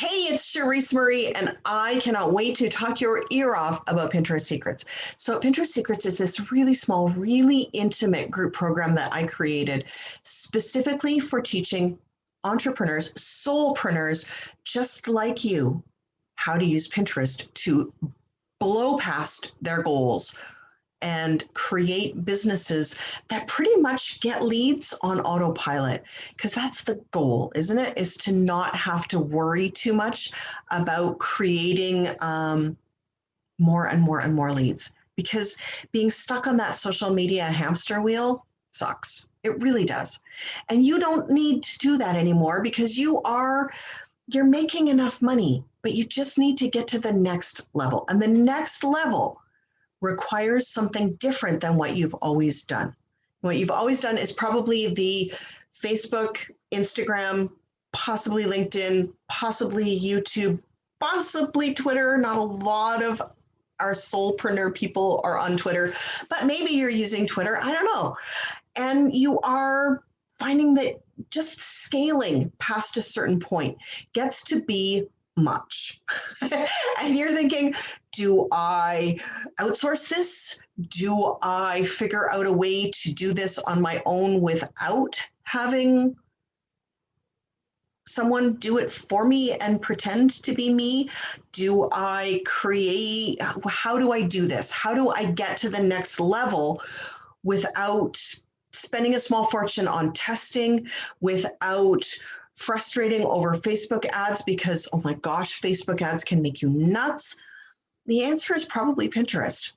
Hey, it's Charisse Marie, and I cannot wait to talk your ear off about Pinterest Secrets. So, Pinterest Secrets is this really small, really intimate group program that I created specifically for teaching entrepreneurs, soulpreneurs, just like you, how to use Pinterest to blow past their goals and create businesses that pretty much get leads on autopilot, because that's the goal, isn't it? Is to not have to worry too much about creating more and more and more leads, because being stuck on that social media hamster wheel sucks. It really does. And you don't need to do that anymore, because you're making enough money, but you just need to get to the next level. And the next level requires something different than what you've always done. What you've always done is probably the Facebook, Instagram, possibly LinkedIn, possibly YouTube, possibly Twitter. Not a lot of our soulpreneur people are on Twitter, but maybe you're using Twitter. I don't know. And you are finding that just scaling past a certain point gets to be much. And you're thinking, do I outsource this? Do I figure out a way to do this on my own without having someone do it for me and pretend to be me? Do I create? How do I do this? How do I get to the next level without spending a small fortune on testing, without frustrating over Facebook ads, because, oh my gosh, Facebook ads can make you nuts? The answer is probably Pinterest.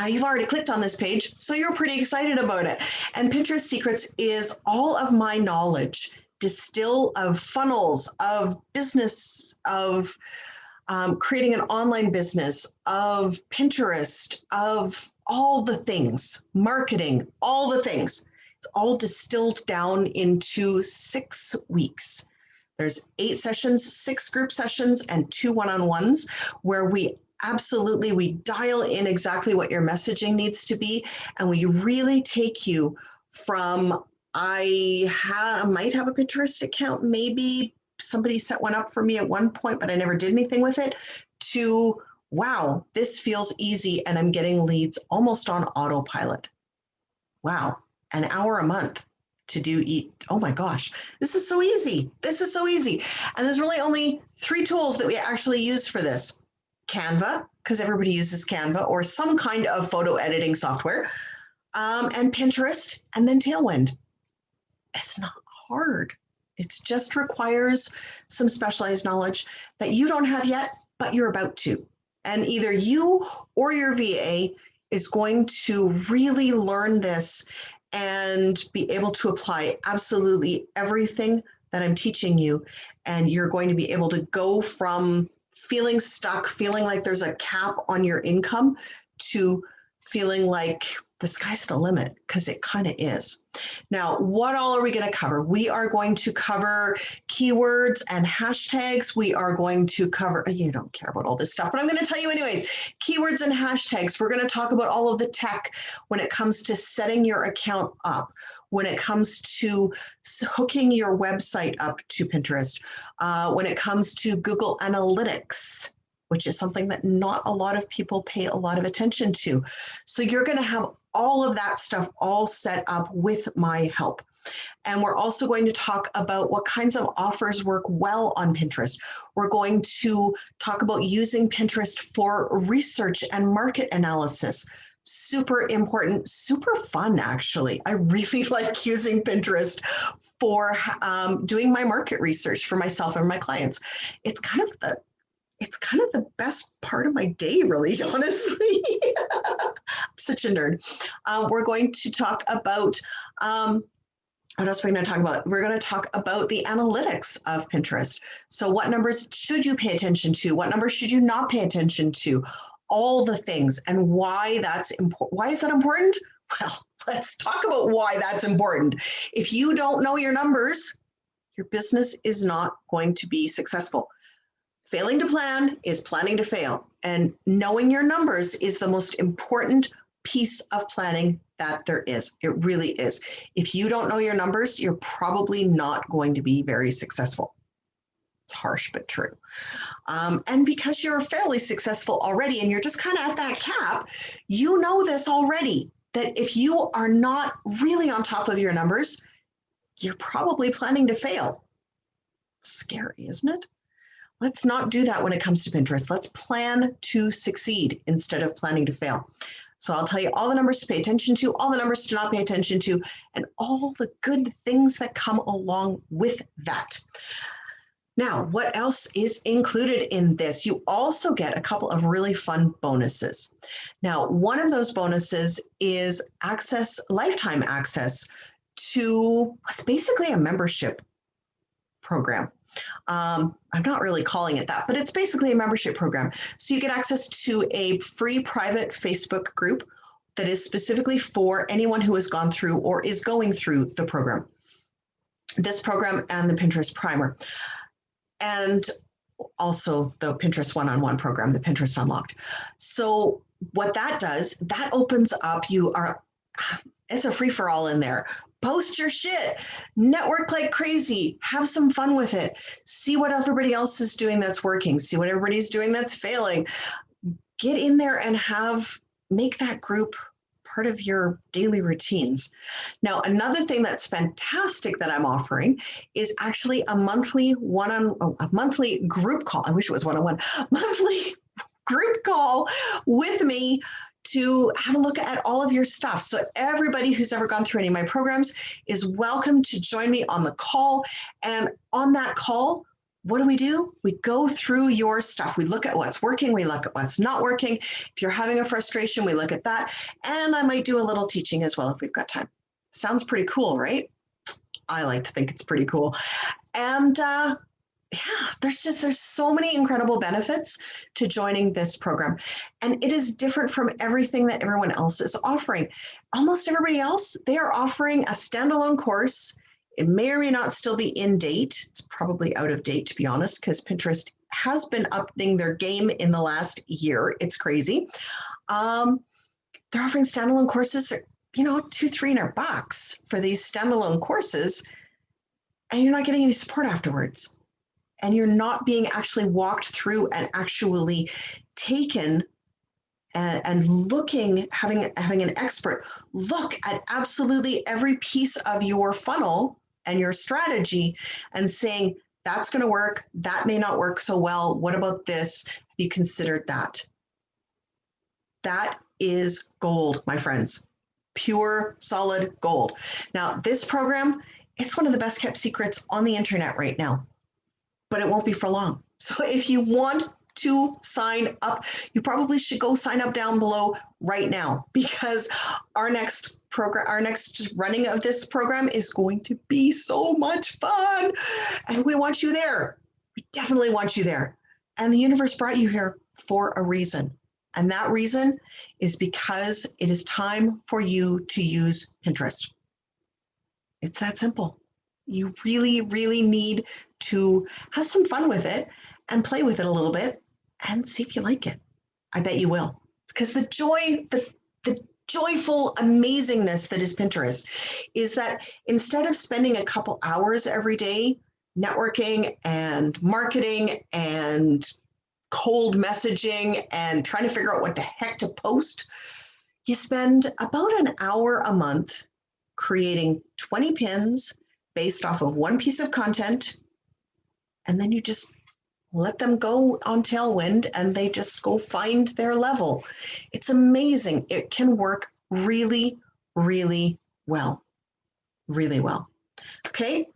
You've already clicked on this page, so you're pretty excited about it. And Pinterest Secrets is all of my knowledge distilled of funnels, of business, of creating an online business, of Pinterest, of all the things, marketing, all the things. It's all distilled down into 6 weeks. There's 8 sessions, 6 group sessions, and 2 one-on-ones where we dial in exactly what your messaging needs to be. And we really take you from, I might have a Pinterest account, maybe somebody set one up for me at one point, but I never did anything with it, to, wow, this feels easy and I'm getting leads almost on autopilot. Wow, an hour a month to do oh my gosh, this is so easy. This is so easy. And there's really only 3 tools that we actually use for this. Canva, because everybody uses Canva, or some kind of photo editing software, and Pinterest, and then Tailwind. It's not hard. It just requires some specialized knowledge that you don't have yet, but you're about to. And either you or your VA is going to really learn this and be able to apply absolutely everything that I'm teaching you. And you're going to be able to go from feeling stuck, feeling like there's a cap on your income, to feeling like the sky's the limit, because it kind of is. Now, what all are we going to cover? We are going to cover keywords and hashtags. We are going to cover, you don't care about all this stuff, but I'm going to tell you anyways, keywords and hashtags. We're going to talk about all of the tech when it comes to setting your account up, when it comes to hooking your website up to Pinterest, when it comes to Google Analytics, which is something that not a lot of people pay a lot of attention to. So you're going to have all of that stuff all set up with my help. And we're also going to talk about what kinds of offers work well on Pinterest. We're going to talk about using Pinterest for research and market analysis. Super important, super fun, actually. I really like using Pinterest for doing my market research for myself and my clients. It's kind of the best part of my day, really, honestly. I'm such a nerd. We're going to talk about, what else are we going to talk about? We're going to talk about the analytics of Pinterest. So what numbers should you pay attention to? What numbers should you not pay attention to? All the things, and why that's important. Why is that important? Well, let's talk about why that's important. If you don't know your numbers, your business is not going to be successful. Failing to plan is planning to fail. And knowing your numbers is the most important piece of planning that there is. It really is. If you don't know your numbers, you're probably not going to be very successful. It's harsh, but true. And because you're fairly successful already and you're just kind of at that cap, you know this already, that if you are not really on top of your numbers, you're probably planning to fail. Scary, isn't it? Let's not do that when it comes to Pinterest. Let's plan to succeed instead of planning to fail. So I'll tell you all the numbers to pay attention to, all the numbers to not pay attention to, and all the good things that come along with that. Now, what else is included in this? You also get a couple of really fun bonuses. Now, one of those bonuses is lifetime access to what's basically a membership program. I'm not really calling it that, but it's basically a membership program. So you get access to a free private Facebook group that is specifically for anyone who has gone through or is going through the program, this program and the Pinterest Primer. And also the Pinterest one-on-one program, the Pinterest Unlocked. So what that does, that opens up, it's a free-for-all in there. Post your shit, network like crazy, have some fun with it, see what everybody else is doing that's working, see what everybody's doing that's failing. Get in there and make that group part of your daily routines. Now, another thing that's fantastic that I'm offering is actually a monthly group call. I wish it was one-on-one, monthly group call with me to have a look at all of your stuff. So everybody who's ever gone through any of my programs is welcome to join me on the call. And on that call, what do? We go through your stuff. We look at what's working. We look at what's not working. If you're having a frustration, we look at that. And I might do a little teaching as well if we've got time. Sounds pretty cool, right? I like to think it's pretty cool. And there's so many incredible benefits to joining this program. And it is different from everything that everyone else is offering. Almost everybody else, they are offering a standalone course. It may or may not still be in date. It's probably out of date, to be honest, because Pinterest has been upping their game in the last year. It's crazy. They're offering standalone courses, $200-$300 for these standalone courses, and you're not getting any support afterwards. And you're not being actually walked through and actually taken and looking, having an expert look at absolutely every piece of your funnel and your strategy and saying, that's going to work, that may not work so well. What about this? Have you considered that? That is gold, my friends. Pure, solid gold. Now, this program, it's one of the best kept secrets on the internet right now, but it won't be for long. So if you want to sign up, you probably should go sign up down below right now, because our next running of this program is going to be so much fun. And we want you there. We definitely want you there. And the universe brought you here for a reason. And that reason is because it is time for you to use Pinterest. It's that simple. You really, really need to have some fun with it and play with it a little bit and see if you like it. I bet you will. Because the joy, the joyful amazingness that is Pinterest is that instead of spending a couple hours every day networking and marketing and cold messaging and trying to figure out what the heck to post, you spend about an hour a month creating 20 pins based off of one piece of content, and then you just let them go on tailwind and they just go find their level. It's amazing. It can work really, really well. Really well. Okay,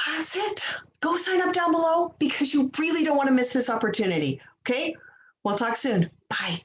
that's it. Go sign up down below because you really don't want to miss this opportunity. Okay, we'll talk soon. Bye.